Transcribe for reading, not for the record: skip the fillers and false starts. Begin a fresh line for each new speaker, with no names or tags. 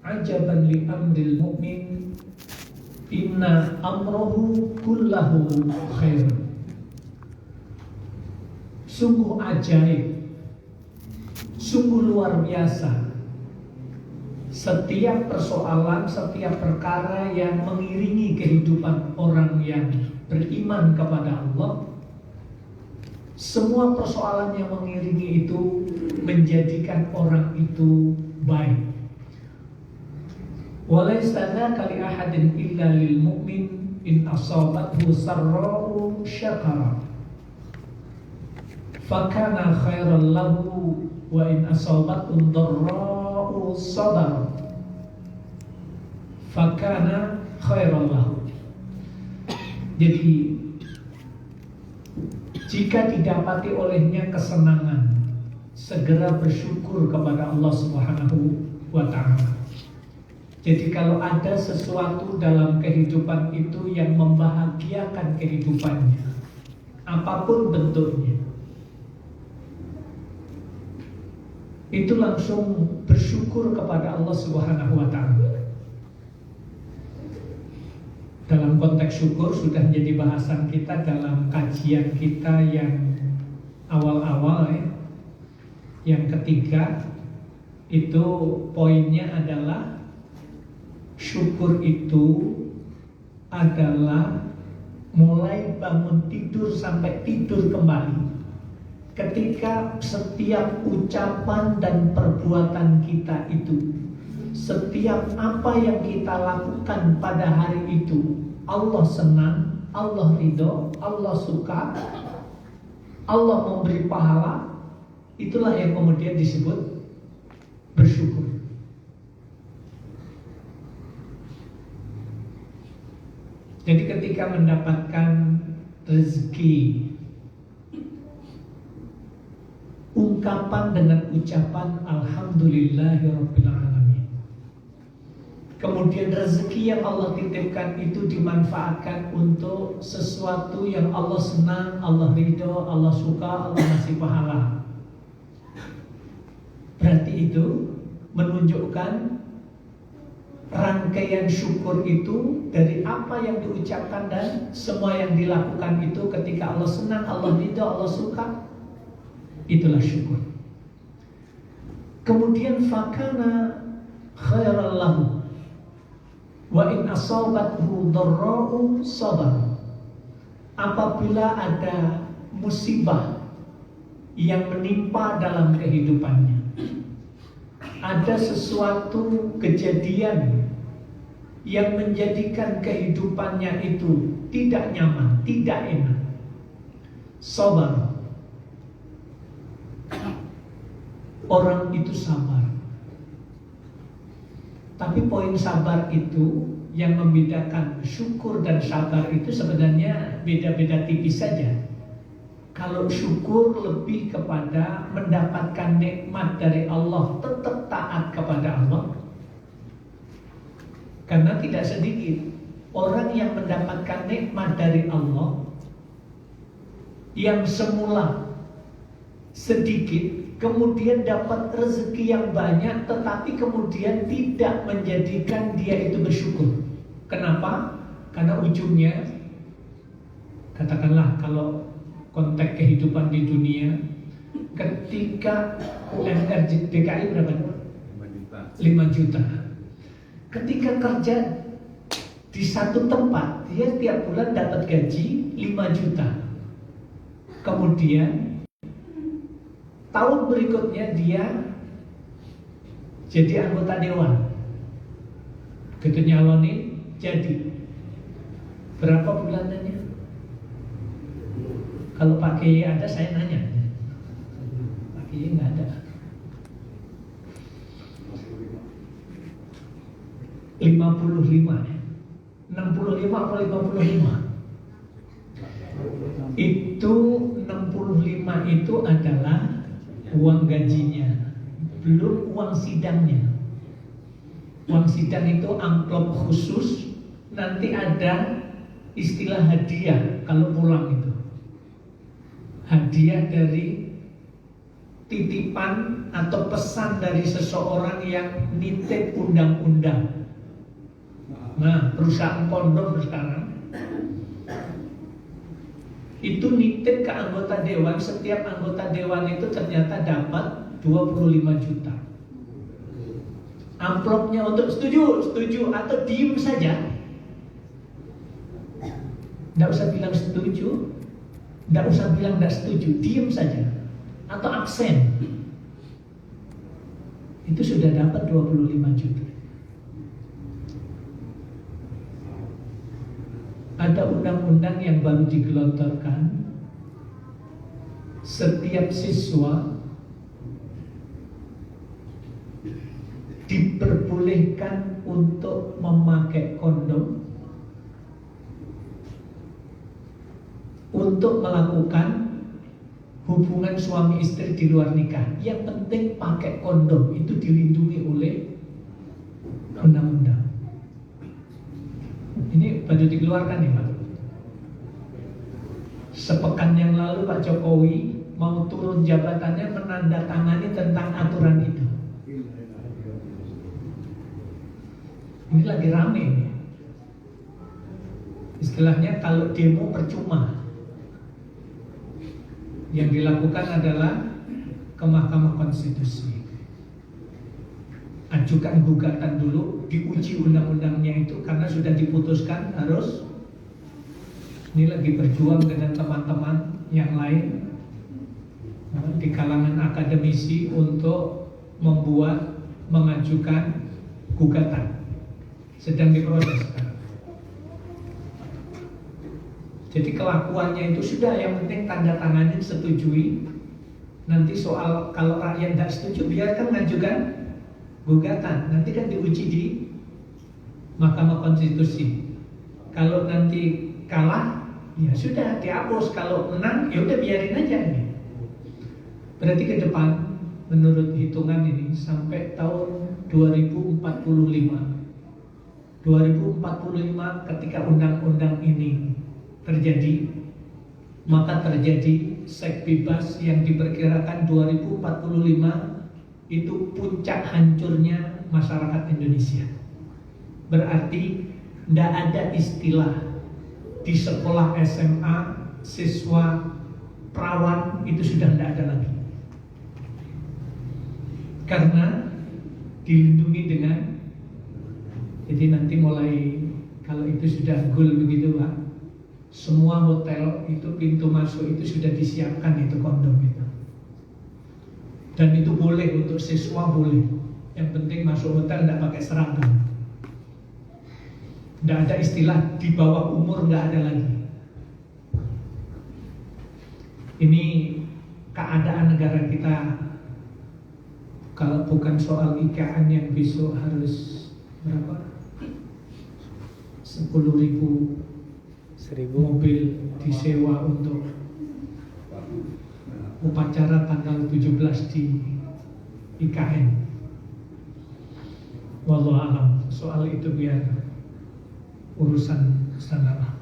Ajaban li amril mu'min, inna amrohu kullahu khair. Sungguh ajaib, sungguh luar biasa setiap persoalan, setiap perkara yang mengiringi kehidupan orang yang beriman kepada Allah. Semua persoalan yang mengiringi itu menjadikan orang itu baik. Walaysa dzaka li ahadin illa lil mu'min in asabathu sarra'u syakara fakana khairan lahu wa in asabathu dharra'u sabara fakana khairan lahu. Jadi jika didapati olehnya kesenangan, segera bersyukur kepada Allah Subhanahu wa ta'ala. Jadi kalau ada sesuatu dalam kehidupan itu yang membahagiakan kehidupannya, apapun bentuknya, itu langsung bersyukur kepada Allah Subhanahu wa ta'ala. Dalam konteks syukur sudah menjadi bahasan kita dalam kajian kita yang awal-awal ya. Yang ketiga itu poinnya adalah syukur itu adalah mulai bangun tidur sampai tidur kembali. Ketika setiap ucapan dan perbuatan kita itu, setiap apa yang kita lakukan pada hari itu, Allah senang, Allah ridho, Allah suka, Allah memberi pahala, itulah yang kemudian disebut bersyukur. Jadi ketika mendapatkan rezeki, ungkapan dengan ucapan Alhamdulillahirabbil alamin. Kemudian rezeki yang Allah titipkan itu dimanfaatkan untuk sesuatu yang Allah senang, Allah ridho, Allah suka, Allah ngasih pahala. Berarti itu menunjukkan rangkaian syukur itu dari apa yang diucapkan dan semua yang dilakukan itu ketika Allah senang, Allah ridho, Allah suka, itulah syukur. Kemudian fakana khairan lahu wa in asabathu dharra'u sabar. Apabila ada musibah yang menimpa dalam kehidupannya, ada sesuatu kejadian yang menjadikan kehidupannya itu tidak nyaman, tidak enak, sabar. Orang itu sabar. Tapi poin sabar itu yang membedakan syukur dan sabar itu sebenarnya beda-beda tipis saja. Kalau syukur lebih kepada mendapatkan nikmat dari Allah, tetap taat kepada Allah. Karena tidak sedikit orang yang mendapatkan nikmat dari Allah yang semula sedikit, kemudian dapat rezeki yang banyak, tetapi kemudian tidak menjadikan dia itu bersyukur. Kenapa? Karena ujungnya, katakanlah kalau konteks kehidupan di dunia, ketika UMR DKI berapa? 5 juta. Ketika kerja di satu tempat, dia tiap bulan dapat gaji 5 juta. Kemudian tahun berikutnya dia jadi anggota dewan. Begitu nyalonin jadi. Berapa bulanannya? Kalau Pak Kiai ada, saya nanya. Pak Kiai nggak ada. 55 ya? 65 atau 55? Itu 65 itu adalah uang gajinya, belum uang sidangnya. Uang sidang itu amplop khusus nanti ada istilah hadiah kalau pulang itu. Hadiah dari titipan atau pesan dari seseorang yang nitip undang-undang. Nah, perusahaan kondom sekarang itu nitip ke anggota dewan. Setiap anggota dewan itu ternyata dapat 25 juta. Amplopnya untuk setuju atau diem saja. Tidak usah bilang setuju, tidak usah bilang tidak setuju, diem saja atau absen. Itu sudah dapat 25 juta. Ada undang-undang yang baru digelontorkan. Setiap siswa diperbolehkan untuk memakai kondom untuk melakukan hubungan suami istri di luar nikah. Yang penting pakai kondom, itu dilindungi oleh undang-undang. Ini baru dikeluarkan nih Pak. Sepekan yang lalu Pak Jokowi mau turun jabatannya menandatangani tentang aturan itu. Ini lagi rame ini. Istilahnya kalau demo percuma. Yang dilakukan adalah ke Mahkamah Konstitusi. Ajukan gugatan dulu, diuji undang-undangnya itu, karena sudah diputuskan harus. Ini lagi berjuang dengan teman-teman yang lain di kalangan akademisi untuk mengajukan gugatan. Sedang diproses sekarang. Jadi kelakuannya itu sudah, yang penting tanda tanganin, setujui. Nanti soal kalau rakyat tidak setuju, biarkan mengajukan gugatan. Nanti kan diuji di Mahkamah Konstitusi. Kalau nanti kalah, ya sudah dihapus. Kalau menang, ya udah biarin aja ini. Berarti ke depan, menurut hitungan ini sampai tahun 2045 ketika undang-undang ini terjadi, maka terjadi seks bebas yang diperkirakan 2045 itu puncak hancurnya masyarakat Indonesia. Berarti tidak ada istilah di sekolah SMA siswa perawan itu sudah tidak ada lagi, karena dilindungi dengan. Jadi nanti mulai kalau itu sudah goal begitu Pak, semua hotel itu pintu masuk itu sudah disiapkan itu kondom itu. Dan itu boleh untuk siswa, boleh. Yang penting masuk hotel tidak pakai seragam. Tidak ada istilah di bawah umur, tidak ada lagi. Ini keadaan negara kita. Kalau bukan soal IKN yang besok harus berapa? 10.000 mobil disewa untuk upacara tanggal 17 di IKN. Wallahu alam, soal itu biar urusan sana.